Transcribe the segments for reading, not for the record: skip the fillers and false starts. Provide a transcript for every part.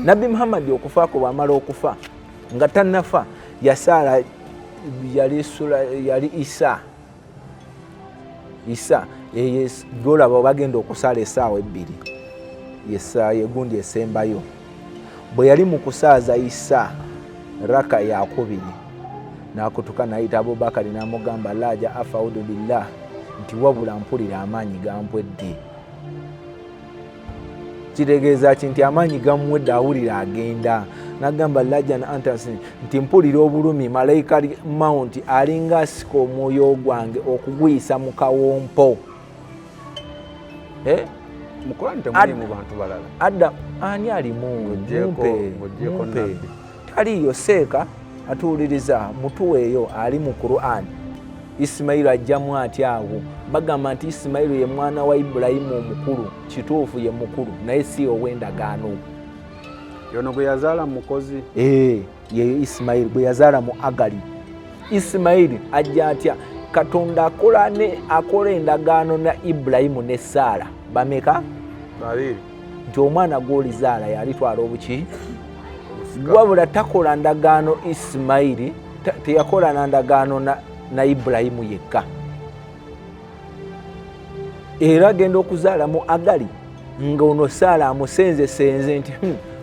Nabbi Muhammad okufaako bw'amala okufa nga tannafa yasaala yali Isa golaba bagenda okusaala essaawa 2 yessaawa egundi esembayo bwe yali mu kusaaza Isa raka yakubiri n'akutuka n'ayita Abubakari n'amugamba laja afaudu billah nti wabula mpulira amaanyi gampwedde. Kitegeeza ki nti amaanyi gamuwedde awulira agenda. N'agamba laja na antasi nti mpulira obulumi malayika mount alinga asika omwoyo gwange okuguyisa mu kawompo. Mukurani temuli mu bantu balala. Adda ani alimu mumpe taliyo seeka atuwuliriza mutuweeyo ali mu Qur'an. Isimayiru ajjamu ati awo bagamba nti Isimayiru ye mwana wa Ibulayimu omukulu, kituufu ye mukulu naye si ow'endagaano. Yono bwe yazaala mukozi ye Isimayiru bwe yazaala mu Agali. Isimayiru ajja atya Katonda akola endagaano na Ibulayimu ne Saara bameka? Babiri. Nti omwana gw'olizaala yalitwala obuki? Wabula takola ndagaano Isimayiri, teyakola na ndagaano na Ibulayimu yekka. Era agenda okuzaala mu Agali nga ono Saara amusenze nti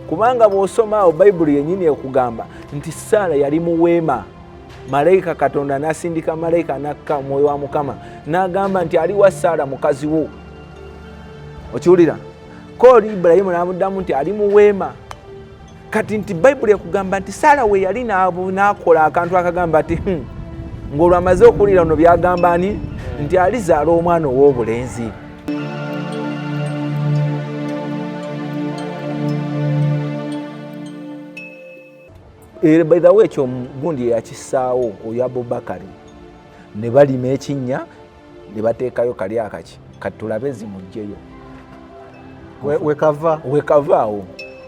kubanga bw'osomaawo Bayibuli yennyini ekugamba nti Saara yali mu weema, malayika Katonda n'asindika malayika n'akka omwoyo wa Mukama n'agamba nti ali wa Saara mukazi wo. Okiwulira? Kooli Ibulayimu n'amuddamu nti ali mu weema. Kati nti Bayibuli ekugamba nti Saara we yali n'akola akantu akagamba ati ng'olwo amaze okuwulira ono byagamba ani nti alizaala omwana ow'obulenzi. By the way ekyo gundi yakissaawo oyo Abubakari ne balima ekinnya ne bateekayo kali akaki kati tulabe zimugjeyo wekavaawo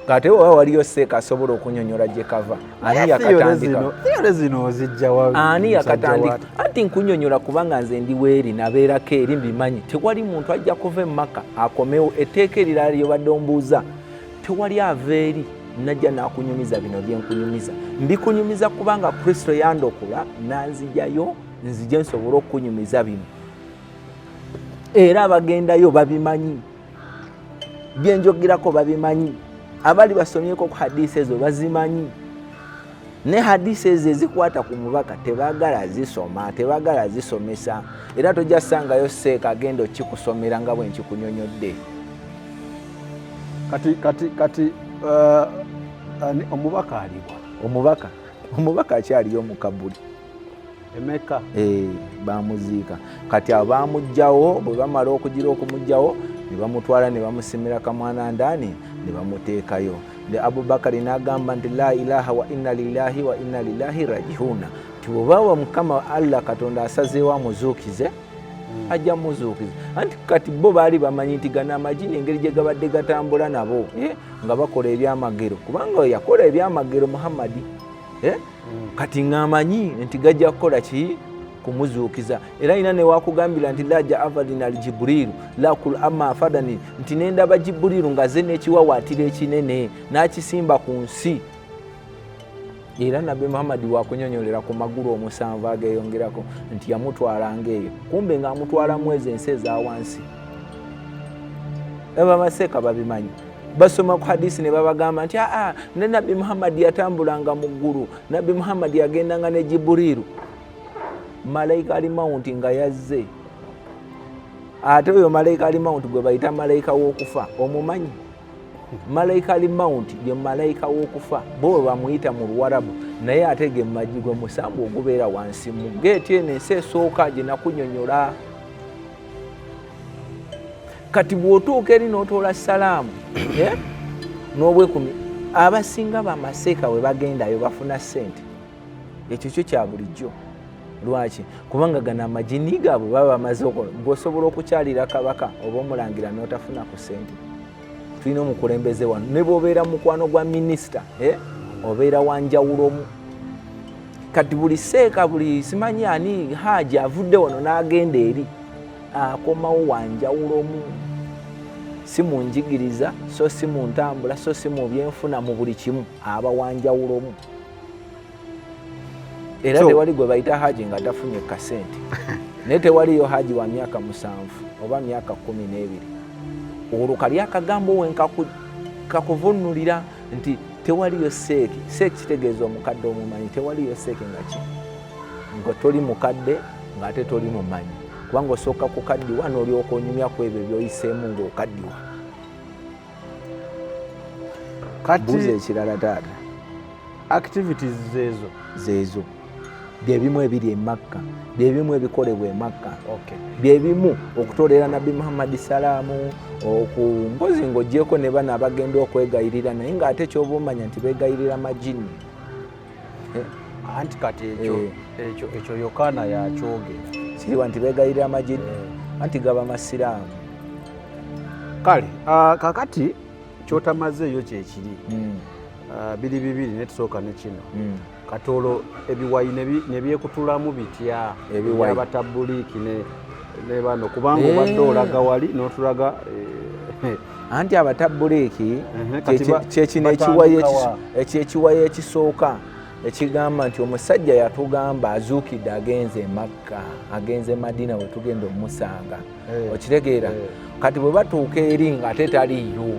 kati waliyo seeka asobola okunyonyola gye kava. Ani yakatandika? Zino ozijjawa? Ani yakatandika? Anti nkunyonyola kubanga nze ndi weeri nabeerako eri mbimanyi. Tewali muntu ajja kuva e Maka akomewo etteeka erirala lyobadde ombuuza. Tewali ava eri najja n'akunyumiza bino bye nkunyumiza. Mbikunyumiza kubanga Kristo yandokola n'anzijayo nzije nsobole okukunyumiza bino. Era abagendayo babimanyi. Bye njogerako babimanyi. Abali basomyeko ku hadisi ezo bazimanyi. Ne hadisi ezo ezikwata ku mubaka tebaagala zisoma, tebaagala zisomesa. Era tojja sangayo seeka agenda okikusomera nga bwe nkikunyonyodde. Kati omubaka aliwa? Omubaka akyaliyo mu Kabuli. Emeka? Bamuziika. Kati abamugjawo bwe bamala okugira okumugjawo ne bamutwala ne bamusimira kamwana ndaani ne bamuteekayo. Ne Abubakari n'agamba nti la ilaha wa inna lillahi wa inna ilaihi rajiuna. Tiwobawa Mukama Allah Katonda asazeewo amuzuukize ajja muzuukiza. Anti kati bo baali bamanyi nti gana amagini engeri gye gabadde gatambula nabo nga bakola ebyamagero kubanga yakola ebyamagero Muhammadi. Kati ng'amanyi nti gajja kukola ki? Kumuzuukiza. Era ina ne wakugambira nti laja avadina Jibrilu la kul amma afadani nti nendaba Jibrilu nga ze n'ekiwawaatiro ekinene n'akisimba ku nsi. Era Nabbi Muhammad wakunyonyolera ku magulu 7 ageyongerako nti yamutwalanga eyo. Kumbe ng'amutwala mwezi ensi eza wansi. Aba maseeka babimanyi. Basoma ku hadisi ne babagamba nti ne Nabbi Muhammad yatambulanga mu ggulu. Nabbi Muhammad yagendanga ne Jibrilu. Malayika ali mount nga yazze. Ate oyo malayika ali mount gwe bayita malayika w'okufa omumanyi? Malayika ali mount ye malayika w'okufa bo bamuyita mu Luwarabu naye ate ge magi gwe musambu ogubeera wansi mu geeti eno ensi esooka gye nakunyonyola. Kati bw'otuuka eri n'otoola salaamu n'obwekumi abasinga bamaseeka we bagendayo bafuna ssente. Ekyo kyo kya bulijjo. Lwaki? Kubanga gana amagini gaabwe baba bamaze okola. Bw'osobola okukyalira kabaka oba omulangira n'otafuna ku ssente. Tulina omukulembeze wano ne bw'obeera mukwano gwa minisita obeera wanjawulomu. Kati buli seeka buli simanyi ani Haji avudde wano n'agenda eri akomawo wanjawulomu. si mu njigiriza so si mu ntambula so si mu byenfuna mu buli kimu aba wanjawulomu era tewali gwe bayita haji nga tafunye kasente naye tewaliyo haji wa myaka 7 oba myaka 12 olwo kali akagambo wenka kakuvunulira nti tewaliyo seeki kitegeeza omukadde omumanyi tewaliyo seeki nga toli mukadde ng'ate toli mumanyi kubanga osooka kukaddiwa n'olyoka onyumya ku ebyo byoyiseemu ng'okaddiwa. Buuza ekirala taata. Activities zeezo byebimu ebiri e Makka byebimu ebikolebwa e Makka byebimu okutoolera Nabbi Muhammad salaamu mpozi ng'oggyeko ne bano abagenda okwegayirira naye ng'ate ky'oba omanya nti beegayirira majini anti kati ekyo Yokaana yakyogera siriwa nti beegayirira majini anti gaba masiraamu. Kale kakati kyotamazeeyo kyekiri biri bibiri netusooka ne kino katoolo ebiwayi ne byekutulamu bitya ebyabatabuliiki ne bano kubanga obadde olaga wali n'otulaga anti abatabuliiki kyekino ekiwayi ekisooka ekigamba nti omusajja yatugamba azuukidde agenze e Makka agenze Madina we tugenda omusanga okitegeera kati bwe batuuka eri ng'ate taliyo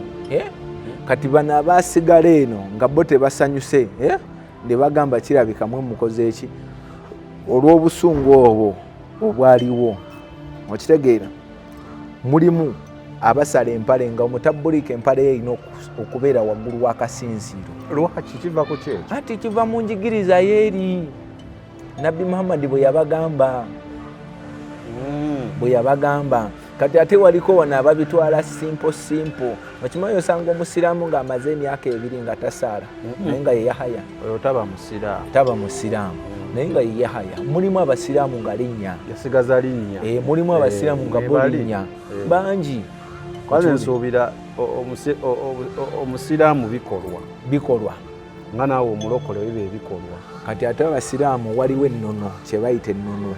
kati bano abaasigala eno nga bo tebasanyuse ne bagamba kirabika mwe mukoze eki olw'obusungu obwo obwaliwo okitegeera mulimu abasala empale nga omutabuliika empale ye erina okubeera waggulu w'akasinziiro. Lwaki kiva ku kyekyo? Ati kiva mu njigiriza yeeri Nabbi Muhammad bwe yabagamba kati ate waliko wano ababitwala simple okimanyi osanga omusiraamu ng'amaze emyaka 2 nga tasaala naye nga ye Yahaya oyo taba musiraamu naye nga ye Yahaya. Mulimu abasiraamu nga linnya yasigaza linnya mulimu abasiraamu nga bo linnya bangi kwaze nsuubira omusiraamu bikolwa nga naawe omulokole bibe bikolwa kati ate abasiraamu waliwo ennono kye bayita ennono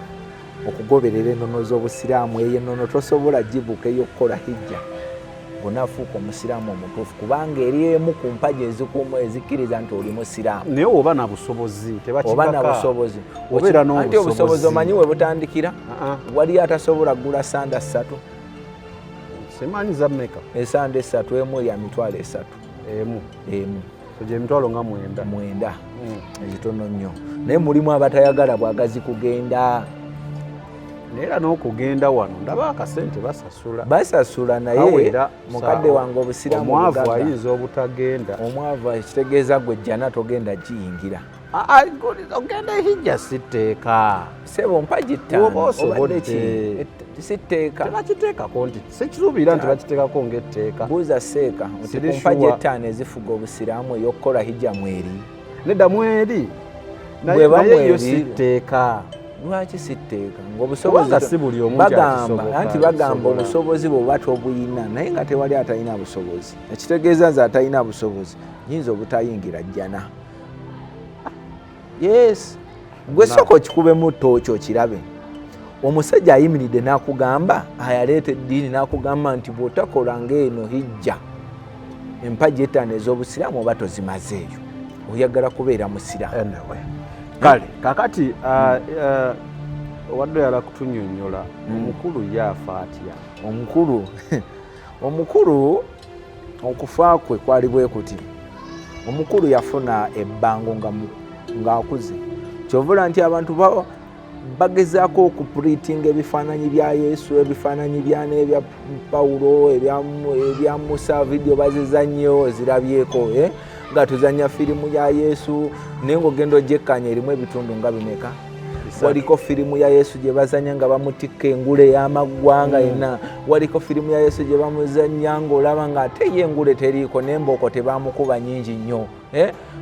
okugoberera ennono z'obusiraamu eyo ennono tosobola gibuka ey'okukola hijja bw'onaafuuka omusiraamu omutuufu kubanga eri emu ku mpagi ezikkiriza nti oli musiraamu naye oba na busobozi tebakikaka obeera n'obusobozi. Obusobozi omanyi we butandikira waliyo atasobola kugula sanda 3 semanyi za mmeka esanda 3 emu ya mitwalo 3 emu gye emitwalo nga 9 ekitono nnyo naye mulimu abatayagala bwagazi kugenda Nera n'okugenda wano ndaba akasente basasula naye mukadde wange obusiramu omwavu ayinza obutagenda omwavu kitegeeza gwe jjana togenda giyingira ogenda hijja sitteeka sebo mpaji ttaano sitteeka tebakiteekako nti sekisuubira nti bakiteekako ng'etteeka buuza seeka nti ku mpaji ettaano ezifuga obusiraamu ey'okukola hijja mweri nedda mweri naye yo sitteeka lwaki sitteeka ng'obusobozi bagamba obusobozi bwe tobuyina naye nga tewali atalina busobozi ekitegeeza nze atalina busobozi yinza obutayingira jjana yes gwe sooka okikubemu tookyo okirabe omusajja ayimiridde n'akugamba ayaleeta eddiini n'akugamba nti bw'otakola ng'eno hijja empaji ettaano ez'obusiraamu oba tozimazeeyo oyagala kubeera musiraamu kale kakati wadde yala kutunyonnyola omukulu yaafa atya omukulu okufa kwe kwali bwe kuti omukulu yafuna ebbango ng'akuze kyovula nti abantu bagezaako okupuritinga ebifaananyi bya Yesu ebifaananyi ebya Pawulo ebya Musa vidiyo bazizannyo zirabyeko nga tuzanya firimu ya Yesu naye ng'ogenda ogyekkanya erimu ebitundu nga bimeka waliko firimu ya Yesu gye bazanya nga bamutikka engule ey'amaggwanga yenna waliko firimu ya Yesu gye bamuzanya ng'olaba ng'ate ye engule teriiko n'embooko tebaamukuba nnyingi nnyo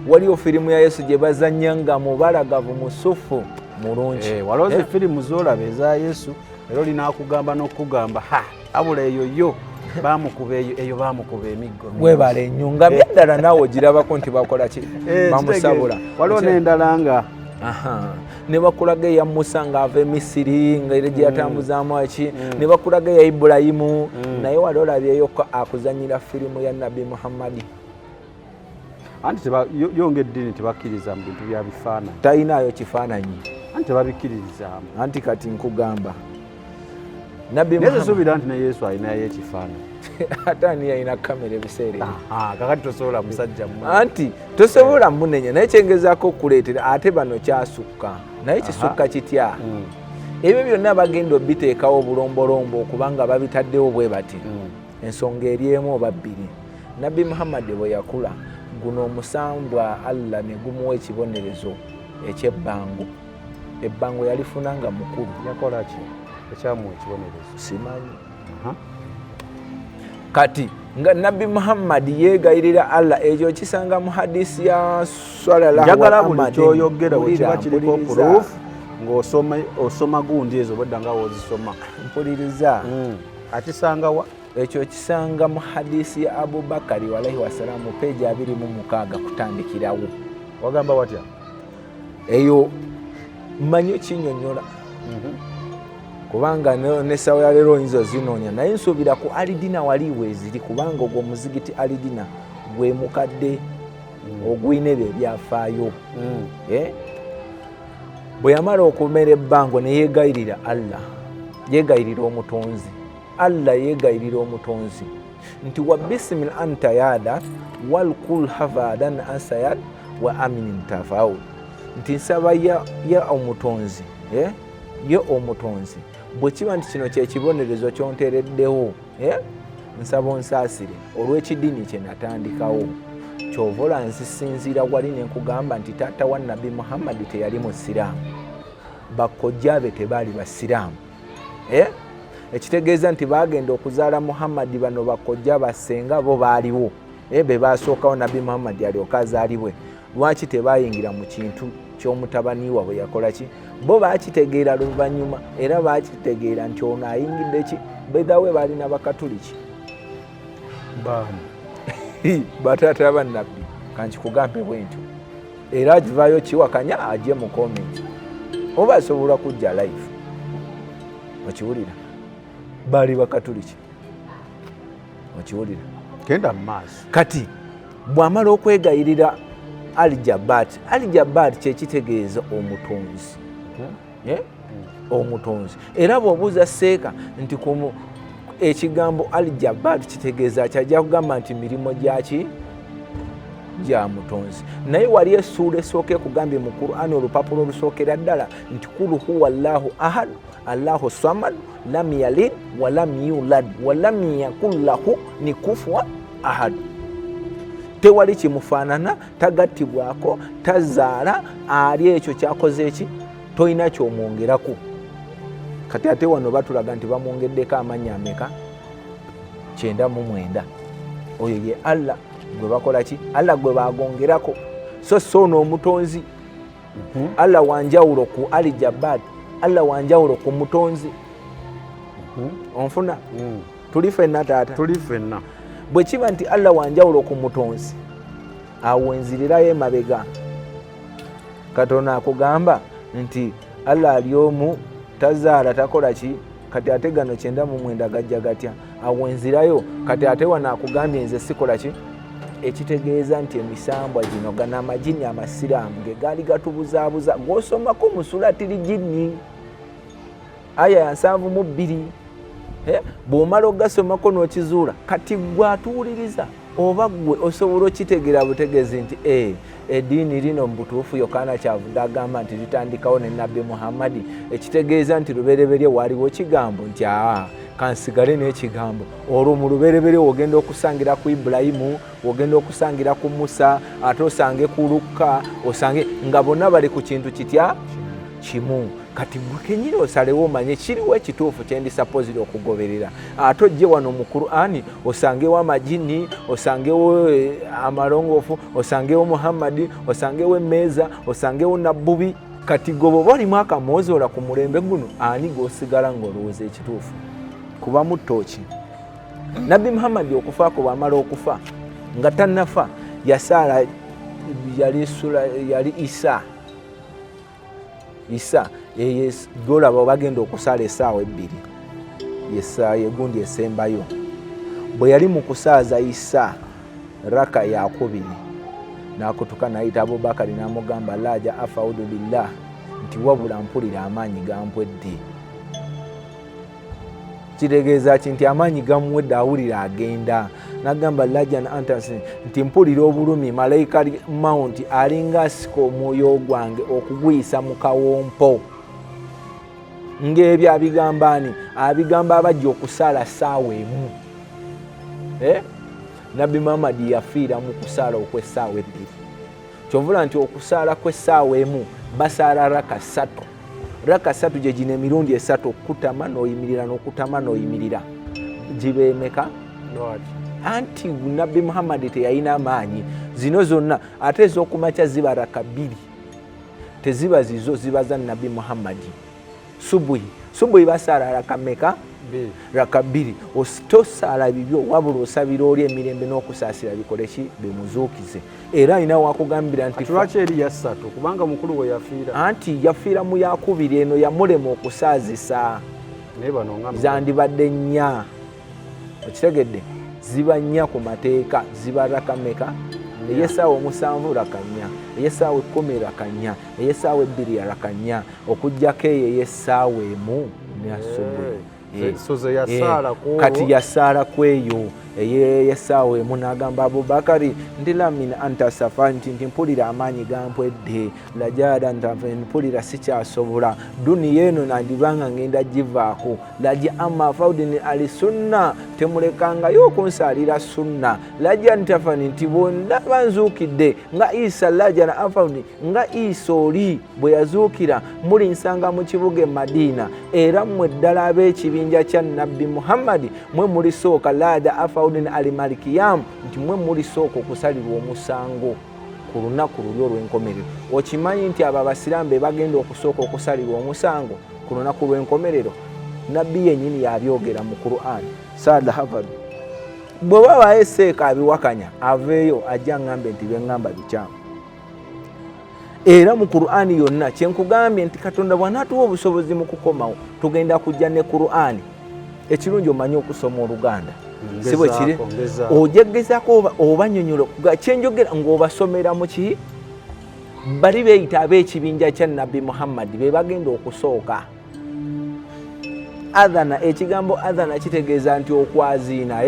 waliyo firimu ya Yesu gye bazanya nga mubalagavu musufu mulungi walooza firimu z'olaba eza Yesu era olinaakugamba n'okugamba abula eyo bamukuba eyo bamukuba emiggo webale nnyo nga byaddala naawe ogirabako nti bakola ki bamusabula waliwo n'endala nga ne bakulaga eya Musa ng'ava e Misiri ng'era gye yatambuzaamu eki, ne bakulaga eya Ibulayimu, naye wali olabyeyo akuzanyira firimu ya Nabbi Muhammadi. Anti yonga eddiini tebakkiriza mu bintu bya bifaananyi. Talinayo kifaananyi. Anti tebabikkiririzaamu. Anti kati nkugamba. Nabbi Muhammad. Nesuubira nti ne Yesu alinayo ekifaananyi. Ate ani yalina kamera ebiseera. Kakati tosobola musajja mu. Anti tosobola munenya naye kyengezaako okuleetera ate bano kyasukka. Naye kisukka kitya? Ebyo byonna bagenda obiteekawo obulombolombo okubanga babitaddewo bwe bati. Ensonga eri emu oba bbiri. Nabbi Muhammad bwe yakula guno omusambwa Allah ne gumuwa ekibonerezo eky'ebbango. Ebbango yalifuna nga mukulu. Yakola ki? Ekyamuwa ekibonerezo simanyi. Kati nga Nabbi Muhammad yeegayirira Allah, ekyo kisanga mu hadisi ya sallallahu alaihi njagala buli kyoyogera bwe kiba kiriko proof ng'osoma gundi ezo bwedda nga wozisoma. Mpuliriza. Akisanga wa? Ekyo kisanga mu hadisi ya Abubakari alaihi wasalamu peegi 26 kutandikirawo. Wagamba watya? Eyo mmanyi kinyonnyola. Kubanga n'essawa ya leero oyinza ozinoonya, naye nsuubira ku Alidina wali weeziri kubanga ogwo muzigiti Alidina gwe mukadde ogwina ebyo ebyafaayo. Bwe yamala okumera ebbango ne yeegayirira Allah, yeegayirira omutonzi. Allah yeegayirira omutonzi nti wa bisimil anta yada wal kul havadan ansayad wa aminin tafawul, nti nsaba ya omutonzi ye omutonzi bwe kiba nti kino kyekibonerezo kyontereddewo nsaba onsaasire olw'ekidiini kye natandikawo. Kyovola nzisinziira wali ne nkugamba nti taata wa Nabbi Muhammad teyali musiraamu, bakojja be tebaali basiraamu. Ekitegeeza nti bagenda okuzaala Muhammad bano bakojja basenga bo baaliwo, be basookawo Nabbi Muhammad alyoka azaalibwe. Lwaki tebayingira mu kintu ky'omutabani waabwe yakola ki? Bo bakitegeera luvannyuma era bakitegeera nti ono ayingidde ki? Beddawe balina bakatuliki bataata bannabbi. Kankikugambe bwentyo era agivaayo kiwakanya ajje mu komenti oba asobola kujja live okiwulira. Baali bakatuliki okiwulira. Genda mu maaso. Kati bw'amala okwegayirira Al-Jabbat kyekitegeeza omutonzi. Omutonzi. Era bw'obuuza Seeka nti ekigambo Al-Jabbat kitegeeza kyajja kugamba nti mirimo gyaki gya mutonzi. Naye wali essuula esooka ekugambye mu Qur'an olupapula olusookera ddala nti kul huwa Allahu ahad Allahu samad lam yalid wa lam yulad wa lam yakul lahu kufuwan ahad. Tewali kimufaanana, tagattibwako, tazaala, ali ekyo kyakoze eki, toyina kyomwongerako. Kati ate wano batulaga nti bamwongeddeko amannya ameka? 99. Oyo ye Allah gwe bakola ki? Allah gwe bagongerako. So ono omutonzi. Allah wanjawulo ku Al-Jabbat, Allah wanjawulo ku mutonzi. Onfuna? Tuli ffenna taata? Tuli ffenna. Bwe kiba nti Allah wanjawulo ku mutonzi, awo enzirirayo emabega. Katonda akugamba nti Allah ali omu, tazaala, takola ki? Kati ate gano 99 gajja gatya? Awo enzirayo. Kati ate wano akugambye nze sikola ki? Ekitegeeza nti emisambwa gino gana amajini amasiraamu ge gaali gatubuzaabuza g'osomako mu sulatiri jini aya ya 72. Bw'omala ogasomako n'okizuula kati gwe atuwuliriza oba gwe osobola okitegeera butegeezi nti eddiini lino mu butuufu Yokaana kyavudde agamba nti litandikawo ne Nabbi Muhammad. Ekitegeeza nti lubereberye waaliwo kigambo nti kansigale n'ekigambo. Olwo mu lubereberye ogenda okusangira ku Ibulayimu, ogenda okusangira ku Musa, ate osange ku Lukka, osange nga bonna bali ku kintu kitya kimu. Kati gwe kenyini osalewo omanye kiriwo ekituufu kyendisapozire okugoberera. Ate ojje wano mu Qur'ani osangewo amajini, osangewo amalongoofu, osangewo Muhammad, osangewo emmeeza, osangewo nabbubi. Kati gobo balimu akamwozoola ku mulembe guno ani g'osigala ng'olowooza ekituufu? Kuba muttooki. Nabbi Muhammad okufaako bw'amala okufa nga tannafa yasaala yali Isa Isa golaba bagenda okusala essaawa 2 yessaawa egundi esembayo bwe yali mu kusaaza Isa raka ya 2 n'akutuka n'ayita Abubakari n'amugamba laja afaudu billah nti wabula mpulira amaanyi gampwedde. Kitegeeza ki nti amaanyi gamuwedde awulira agenda. N'agamba lajan antas nti mpulira obulumi malayika mount alinga asika omwoyo gwange okuguyisa mu kawompo. Ng'ebyo abigambani abigamba abajja okusala ssaawa emu. Nabbi Muhammad yafiira mu kusaala okw'essaawa 2. Kyovula nti okusaala kw'essaawa emu basaala raka 3. Raka 3 gye gino emirundi 3 okutama n'oyimirira n'okutama n'oyimirira. Gibeemeka? Anti Nabbi Muhammad teyalina amaanyi. Zino zonna ate ez'okumakya ziba raka 2. Teziba zizo ziba za Nabbi Muhammad. Subuhi basaala raka meka? Raka 2. Tosaala bibyo wabula osabira oli emirembe n'okusaasira bikole ki bimuzuukize. Era alina wakugambira nti lwaki eri ya 3 kubanga mukulu we yafiira. Anti yafiira mu yakubiri eno yamulema okusaazisa. Naye bano nga zandibadde 4. Okitegedde? Ziba 4 ku mateeka ziba raka meka? Ey'essaawa 7 raka 4, ey'essaawa 10 raka 4, ey'essaawa 2 raka 4 okuggyako eyo ey'essaawa 1 ne subuhi. Kati yasaala kweyo ey'essaawa 1 n'agamba Abubakari ndi lamina anta safa nti mpulira amaanyi gampwedde lajada mpulira sikyasobola duniya eno nandibanga ngenda givaako laja amma faudini ali sunna temulekangayo okunsaalira sunna laja ntafani nti bwondaba nzuukidde nga Isa laja afaudi nga Isa oli bwe yazuukira muli nsanga mu kibuga e Madiina era mmwe ddala ab'ekibinja kya Nabbi Muhammad mwe mulisooka laja afaudini ali malikiyam nti mwe mulisooka okusalirwa omusango ku lunaku luli olw'enkomerero. Okimanyi nti abo abasiraamu be bagenda okusooka okusalirwa omusango ku lunaku lw'enkomerero? Nabbi yennyini yabyogera mu Qur'an. Saada Harvard bwe baba eseeka abiwakanya aveeyo ajja ngambe nti bengamba bikyamu. Era mu Qur'an yonna kyenkugambye nti Katonda bw'anaatuwa obusobozi mu kukomawo tugenda kujja ne Qur'an. Ekirungi omanyi okusoma Oluganda. Si bwe kiri ojegezaako obanyonyola kyenjogera ng'obasomera mu ki bali beeyita ab'ekibinja kya Nabbi Muhammad be bagenda okusooka. Adhana, ekigambo adhana kitegeeza nti okwaziina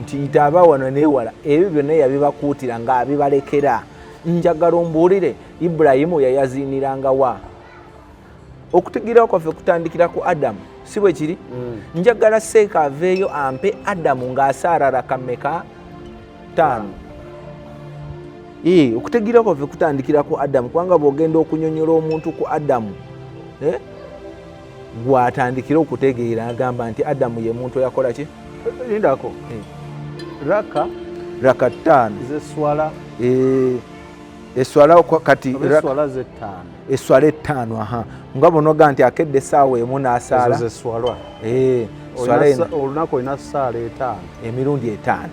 nti ntaba wano neewala ebyo byonna yabibakuutira ng'abibalekera. Njagala ombuulire Ibulayimu yayaziiniranga wa? Okutegeera kwaffe kutandikira ku Adamu. Si bwe kiri? Njagala seeka aveeyo ampe Adamu ng'asaala raka meka? 5. Okutegeera kwaffe kutandikira ku Adamu kubanga bw'ogenda okunyonyola omuntu ku Adamu gw'atandikira okutegeera agamba nti Adamu ye muntu yakola ki? Lindako. Raka 5 zeswala eswala kati eswala ze 5 eswala 5 aha nga bonoga nti akedde essaawa 1 n'asaala zeswalwa swala olunaku olina ssaala 5 emirundi 5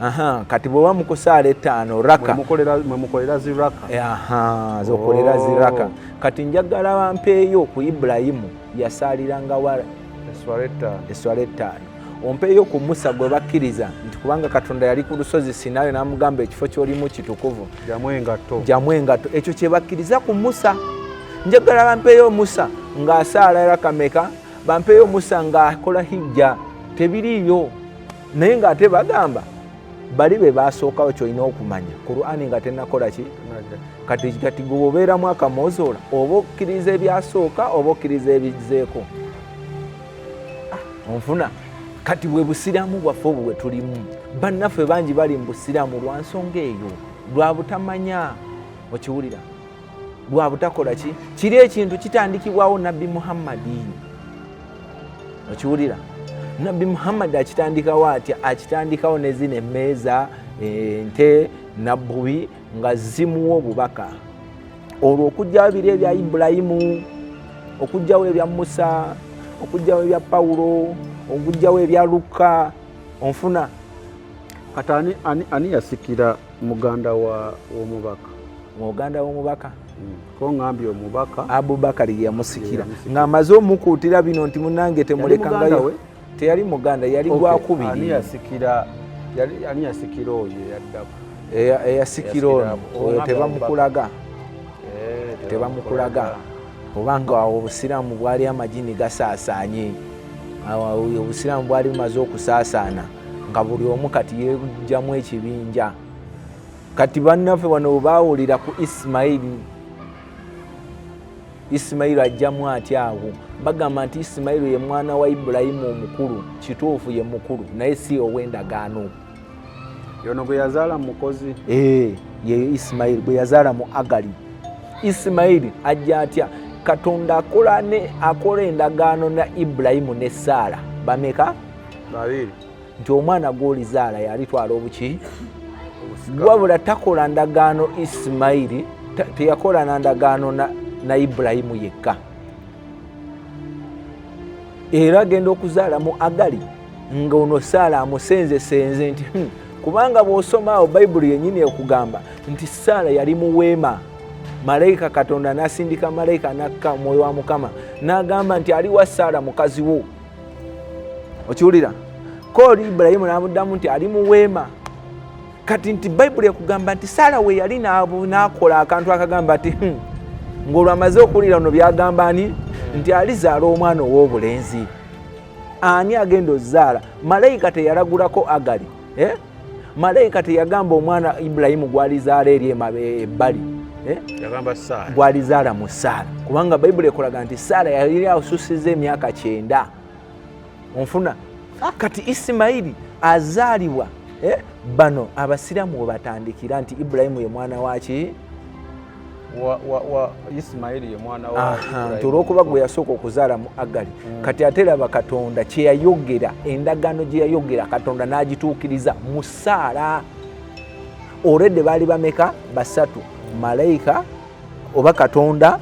aha kati bwe wamu ku ssaala 5 raka mwe mukolera ziraka aha zokolera ziraka kati njagala bampeeyo ku Ibulayimu yasaaliranga wala eswala 5 ompeeyo ku Musa gwe bakkiriza nti kubanga Katonda yali ku lusozi Sinaayi n'amugamba ekifo ky'olimu kitukuvu jamu engatto ekyo kye bakkiriza ku Musa. Njagala bampeeyo Musa ng'asaala raka meka? Bampeeyo Musa ng'akola hijja. Tebiriiyo naye ng'ate bagamba bali be baasookawo ky'olina okumanya Qur'ani nga tennakola ki? Kati gwe obeeramu akamozoola oba okkiriza ebyasooka oba okkiriza ebizeeko onfuna. Kati bwe busiraamu bwaffe obwo bwe tulimu bannaffe bangi bali mu busiraamu lwa nsonga eyo lwa butamanya. Okiwulira? Lwa butakola ki? Kiri ekintu kitandikibwawo Nabbi Muhammad. Okiwulira? Nabbi Muhammad akitandikawo atya? Akitandikawo ne zino emmeeza ente nabbubi nga zimuwa obubaka olwo okujjawo biri ebya Ibulayimu okujjawo ebya Musa okujjawo ebya Pawulo okujjawo ebya Luka onfuna. Kati ani yasikira muganda w'omubaka? Muganda w'omubaka ko ngambye omubaka Abubakari yamusikira ng'amaze omukuutira bino nti munange temulekangayo. Teyali muganda, yali gwakubiri. Ani yasikira oyo yaddako? Eyasikira oyo tebamukulaga. Tebamukulaga kubanga awo obusiraamu bwali amagini gasaasaanye. Obusiraamu bwali bumaze okusaasaana nga buli omu kati yejjamu ekibinja. Kati bannaffe wano baawulira ku Isimayiri ajjamu atya awo. Bagamba nti Isimayiri ye mwana wa Ibulayimu omukulu, kituufu ye mukulu naye si ow'endagaano. Yono bwe yazaala mukozi? Ye Isimayiri bwe yazaala mu Agali. Isimayiri ajja atya? Katonda akola endagaano na Ibulayimu ne Saara. Bameka? Babiri. Nti omwana gw'olizaala yalitwala obuki? Wabula takola ndagaano Isimayiri, teyakola na ndagaano na Ibulayimu yekka. Era agenda okuzaala mu Agali nga ono Saara amusenzesenze nti kubanga bw'osomaawo Bayibuli yennyini ekugamba nti Saara yali mu weema. Malayika Katonda n'asindika malayika n'akka omwoyo wa Mukama n'agamba nti ali wa Saara mukazi wo. Okiwulira? Ko Ibulayimu n'amuddamu nti ali mu weema. Kati nti Bayibuli ekugamba nti Saara we yali n'akola akantu akagamba nti ng'olwo amaze okuwulira ono byagamba ani nti alizaala omwana ow'obulenzi. Ani agenda ozaala? Malayika teyalagulako Agali. Malayika teyagamba omwana Ibulayimu gwalizaala eri ebbali. Yagamba Saara. Gwalizaala mu Saara. Kubanga Bayibuli ekulaga nti Saara yali asusizza emyaka 9. Onfuna? Kati Isimayiri azaalibwa bano abasiraamu we batandikira nti Ibulayimu ye mwana waki? Isimayiri ye mwana wa Ibulayimu. Nti olw'okuba gwe yasooka okuzaala mu Agali. Kati ate laba Katonda kye yayogera, endagaano gye yayogera Katonda n'agituukiriza mu Saara. Olwedde baali bameka? Basatu. Malayika oba Katonda,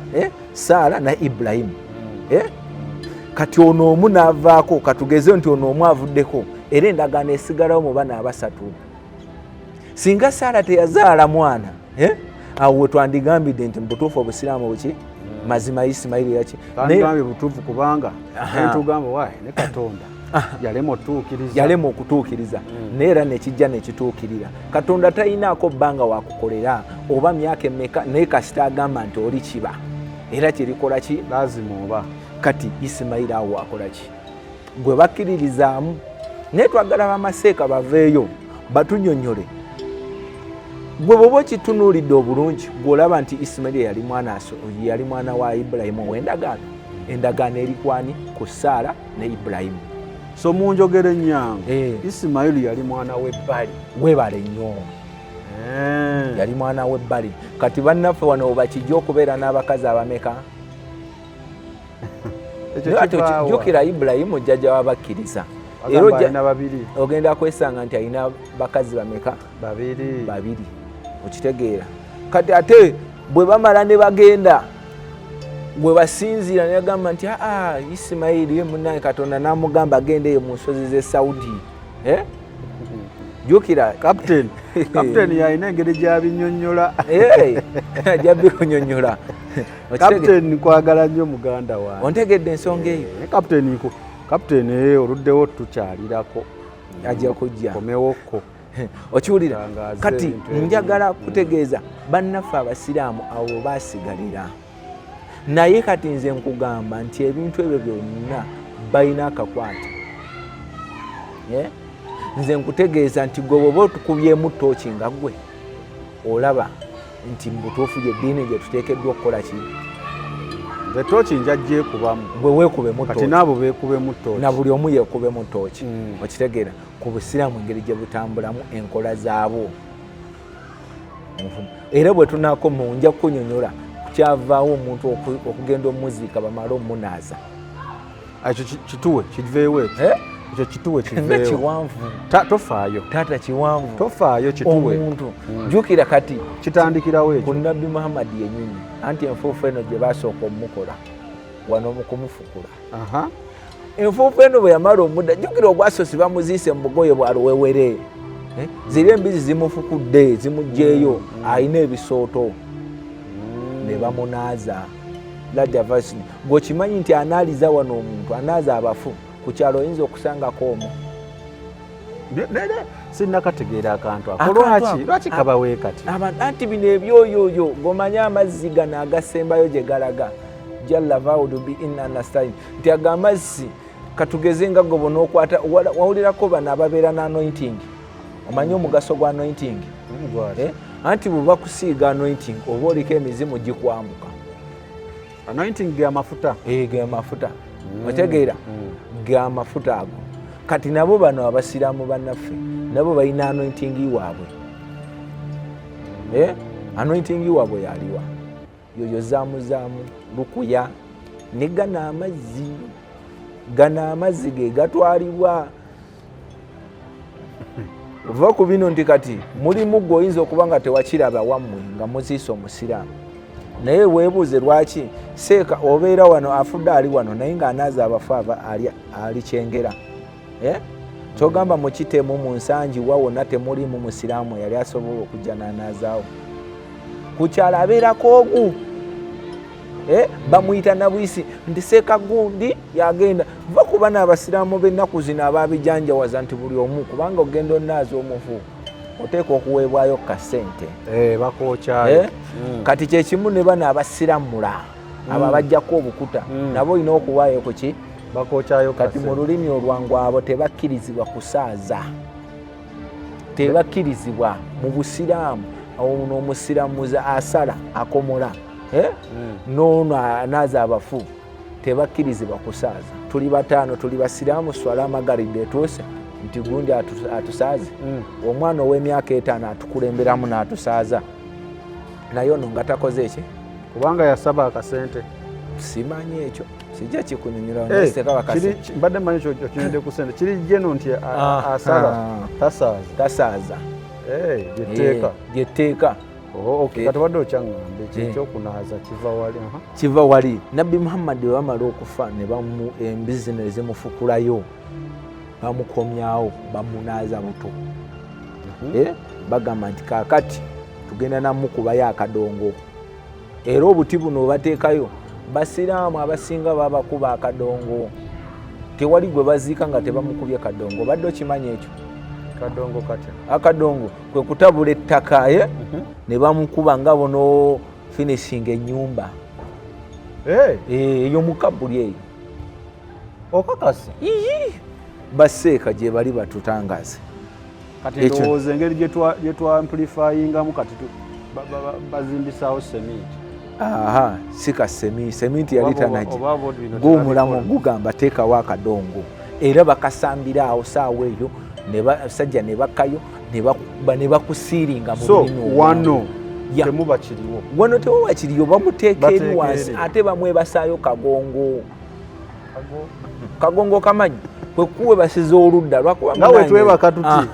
Saara na Ibulayimu. Kati ono omu n'avaako, katugeze nti ono omu avuddeko, era endagaano esigalawo mu bana abasatu. Singa Saara teyazaala mwana, awo we twandigambidde nti mu butuufu obusiraamu buki? Mazima Isimayiri yaki? Twandigambye butuufu kubanga netugamba waaye ne Katonda yalema okutuukiriza naye era nekijja nekituukirira. Katonda talinaako bbanga wakukolera oba myaka emeka naye kasita agamba nti oli kiba era kirikola ki? Lazima oba. Kati Isimayiri awo akola ki? Gwe bakkiririzaamu. Naye twagala bamaseeka baveeyo batunyonyole. Gwe bwoba okitunuulidde obulungi gw'olaba nti Isimayiri yali mwana wa Ibulayimu ow'endagaano. Endagaano eri kwani? Ku Saara ne Ibulayimu. So munjogere ennyange Isimayiri yali mwana w'ebbali. Webale nnyo. Yali mwana w'ebbali. Kati bannaffe wano bakijja okubeera n'abakazi abameka? Jjukira Ibulayimu jjajja w'abakkiriza. Ogenda kwesanga nti alina bakazi bameka? Babiri. Okitegeera? Kati ate bwe bamala ne bagenda gwe basinziira ne bagamba nti Isimayiri ye munnange Katonda n'amugamba agendeyo mu nsozi z'e Saudi. Jjukira Kapteni yalina engeri gy'abinyonnyola. Gy'abinyonnyola. Kapteni nkwagala nnyo muganda wange. Ontegedde ensonga eyo? Kapteni oluddewo tukyalirako. Ajja kujja. Komewokko. Okiwulira? Kati njagala kutegeeza bannaffe abasiraamu awo baasigalira. Naye kati nze nkugamba nti ebintu ebyo byonna balina akakwata. Nze nkutegeeza nti gwe bw'oba otukubyemu ttooki nga ggwe olaba nti mu butuufu y'eddiini gye tuteekeddwa okukola ki? Nze ttooki nja gyekubamu. Gwe weekubemu ttooki. Kati naabo beekubemu ttooki. Na buli omu yeekubemu ttooki. Okitegeera? Ku busiraamu engeri gye butambulamu enkola zaabwo. Era bwe tunaakoma nja kukunyonnyola kyavaawo omuntu okugenda omuziika bamale omunaaza. Ekyo kituwe kiveewo ekyo. Ekyo kituwe kiveewo. Kiwanvu. Tofaayo. Taata kiwanvu. Tofaayo kituwe. Omuntu. Jjukira kati. Kitandikirawo ekyo. Ku Nabbi Muhammad yennyini. Anti enfuufu eno gye baasooka omukola. Wano mu kumufukula. Enfuufu eno bwe yamala omudda. Jjukira ogwasosi bamuziise mu bugoye bwa luwewere. Ziri embizi zimufukudde zimuggyeyo. Alina ebisooto. ne bamunaaza ladavasi ng'okimanyi nti anaaliza wano omuntu anaaza abafu ku kyalo oyinza okusangako omu sinnakategeera akantu ako lwaki kabawe kati anti bino ebyoyoyo ng'omanye amazzi gano agasembayo gye galaga jalla vaudu bi inna nastain nti ago amazzi katugeze nga go bona okwata wawulirako bano ababeera na anointing omanyi omugaso gwa anointing anti bwe kusiiga anointing oba oliko emizimu gikwambuka anointing ge amafuta ge amafuta otegeera ge amafuta ago kati nabo bano abasiraamu bannaffe nabo balina anointing waabwe anointing waabwe yaliwa yoyo zaamu lukuya ne gana amazzi ge gatwalibwa ova ku bino nti kati mulimu gwe oyinza okuba nga tewakiraba wammwe nga muziisa omusiraamu naye weebuuze lwaki seeka obeera wano afudde ali wano naye ng'anaaza abafu ali kyengera kyogamba mukitemu mu nsangi wa wonna temulimu musiraamu yali asobola okujja n'anaazaawo ku kyalo abeerako ogu bamuyita nabwisi nti seeka gundi yagenda va kuba n'abasiraamu b'ennaku zino abaabijanjawaza nti buli omu kubanga ogenda onnaaza omufu oteeka okuweebwayo kasente bakokyayo kati kyekimu ne bano abasiramula abo abajjako obukuta nabo olina okuwaayo kuki bakokyayo kati mu lulimi olwangu abo tebakkirizibwa kusaaza tebakkirizibwa mu busiraamu ono omusiramuza asala akomola noono anaaza abafu tebakkirizibwa kusaaza tuli bataano tuli basiraamu swala amagaribi etuuse nti gundi atusaaze omwana ow'emyaka 5 atukulemberamu n'atusaaza naye ono nga takoze eki kubanga yasaba akasente simanyi ekyo kijja kikunyunyula mbadde manyi kyokiyinde ku sente kiri jeno nti asala tasaaza gyetteeka kati wadde okyaŋŋambe kyekyokunaaza kiva wali nabbi muhammadi bwe bamala okufa ne embizi ne zimufukulayo bamukomyawo bamunaaza buto bagamba nti kaakati tugenda namukubayo akadongo era obuti buno obateekayo basiraamu abasinga babakuba akadongo tewali gwe baziika nga tebamukubye kadongo badde okimanyi ekyo akadongo kwe kutabula ettaka ne bamukuba nga bono finishing ennyumba eyo mukabuli eyo okakasi baseeka gye bali batutangaze kati ndowooza engeri gye amplifyingamu kati bazimbisawo sementi si ka sementi yali tanagi gw'omulamu gugamba teekawo akadongo era bakasambira awo saawa eyo basajja ne bakkayo ne bakusiiringa mu lulimi wano temuba kiriwo wano temuba kiriwo bamuteeka eri wansi ate bamwe basaayo kagongo kamanyi kwekuwe basize oludda lwakubangawe twebaka tuti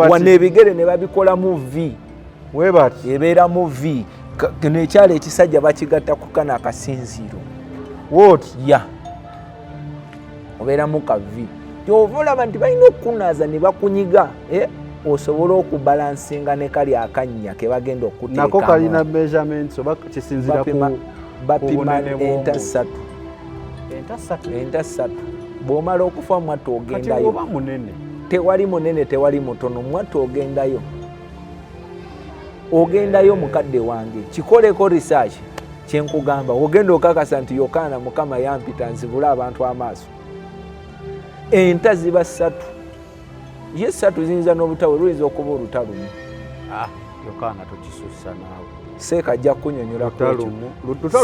wano ebigere ne babikolamu v webati ebeeramu v kino ekyalo ekisajja bakigatta ku kana akasinziiro obeeramu ka v kyova olaba nti balina okukunaaza ne bakunyiga osobola okubalansinga ne kali akannya ke bagenda okuteekamu nako kalina measurements oba kisinzira bapima enta 3 bw'omala okufa mwata ogendayo tewali munene tewali mutono mwata ogendayo mukadde wange kikoleko research kyenkugamba ogenda okakasa nti Yokaana Mukama yampita nzibula abantu amaaso enta ziba 3 ye 3 ziyinza n'obutawe luyinza okuba olutalumu Yokaana tokisussa naawe seeka ajja kunyonyola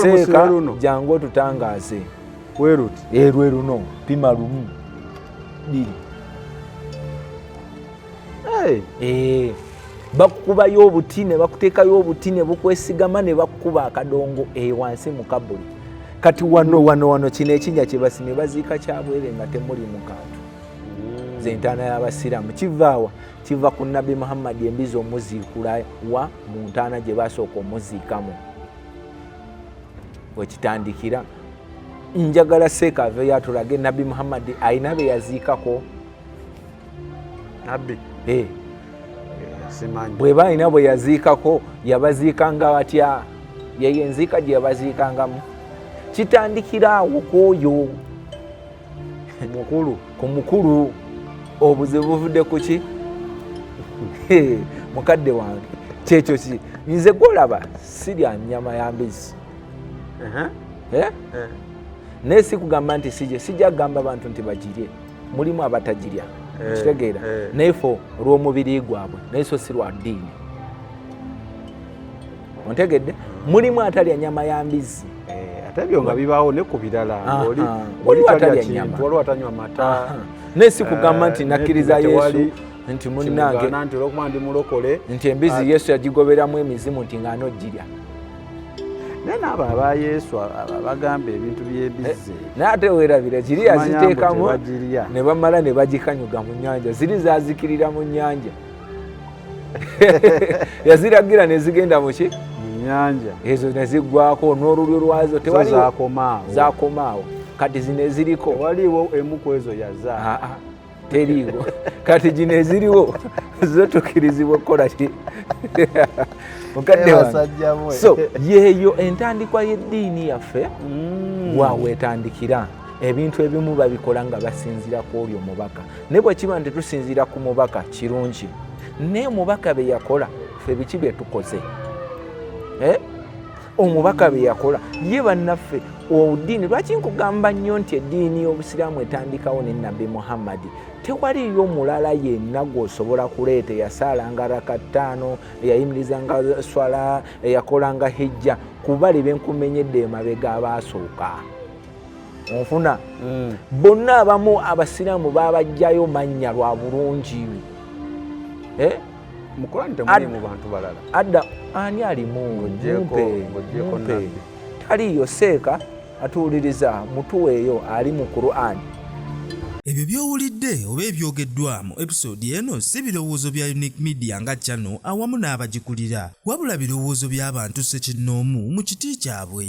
seeka jangu otutangaaze weruti lwe luno pima 2 bakukubayo obuti ne bakuteekayo obuti ne bukwesigama ne bakukuba akadongo wansi mu kabuli kati wano kino ekinnya kye basimye baziika kyabwere nga temuli mu kantu zentaana y'abasiraamu kivaawa kiva ku nabbi Muhammadi embizi omuziikula wa mu ntaana gye basooka omuziikamu wekitandikira njagala seeka aveeyo atulage nabbi Muhammadi alina be yaziikako nabbi simanyi bwe balina bwe yaziikako yabaziikanga batya yeye enzika gye yabaziikangamu kitandikira awo kwoyo mukulu ku mukulu obuzibu buvudde ku ki mukadde wange kyekyo ki nze golaba sirya nnyama ya mbizzi naye sikugamba nti sijja kugamba abantu nti bagirye mulimu abatagirya kitegeera naye ffe olw'omubiri gwabwe naye so si lwa ddiini ontegedde mulimu atalya nnyama ya mbizzi ate ebyo nga bibaawo ne ku birala oli atalya nnyama waliwo atanywa mata naye sikugamba nti nakkiriza Yesu nti munnange nti olwokuba ndi mulokole nti embizzi Yesu yagigoberamu emizimu nti nga anogirya naye naabo aba Yesu bagamba ebintu by'embizzi naye ate weerabira ziri yaziteekamu ne bamala ne bagikanyuga mu nnyanja ziri zazikirira mu nnyanja yaziragira ne zigenda mu ki mu nnyanja ezo ne ziggwako n'olulyo lwazo zakomaawo kati zino eziriko waliwo emu ku ezo yaza teriiwo kati gino eziriwo zo tukkirizibwa okukola ki mukadde wange so yeeyo entandikwa y'eddiini yaffe waweetandikira ebintu ebimu babikola nga basinziira ku olyo mubaka naye bwe kiba nti tusinziira ku mubaka kirungi naye omubaka bye yakola ffe biki bye tukoze omubaka bye yakola ye bannaffe oddiini lwaki nkugamba nnyo nti eddiini y'obusiraamu etandikawo ne nabbi muhammadi tewaliyo mulala yenna gw'osobola kuleeta eyasaalanga raka 5 eyayimirizanga swala eyakolanga hijja kubali benkumenyedde emabega abaasooka onfuna bonna abamu abasiraamu babajjayo mannya lwa bulungi mukurani temuli mu bantu balala adda ani alimu mumpe taliyo seeka atuwuliriza mutuweeyo ali mu Qur'ani. Ebyo by'owulidde oba ebyogeddwa mu episode eno si birowoozo bya Unique Media nga channel awamu n'abagikulira wabula birowoozo by'abantu ssekinnoomu mu kiti kyabwe.